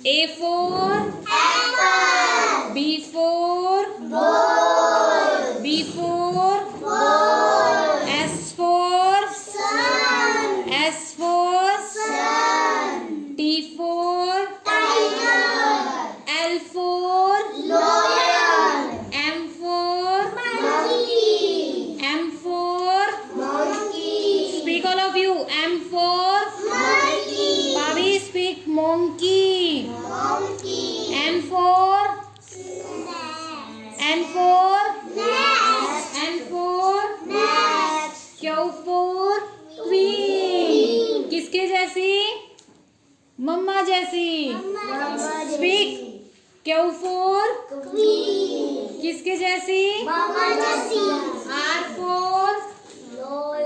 A for apple. B for Ball. B for Ball. S for Sun. S for Sun. T for Tiger. L for Lion. M for Monkey. M for Monkey. speak all of you. M for Monkey. Bobby, speak monkey. Monkey. N for N for Nest. N for Nest. Q for queen. किसके जैसी? मम्मा जैसी. Speak. Q for Queen. किसके जैसी? Mama Jessie. R for Lord.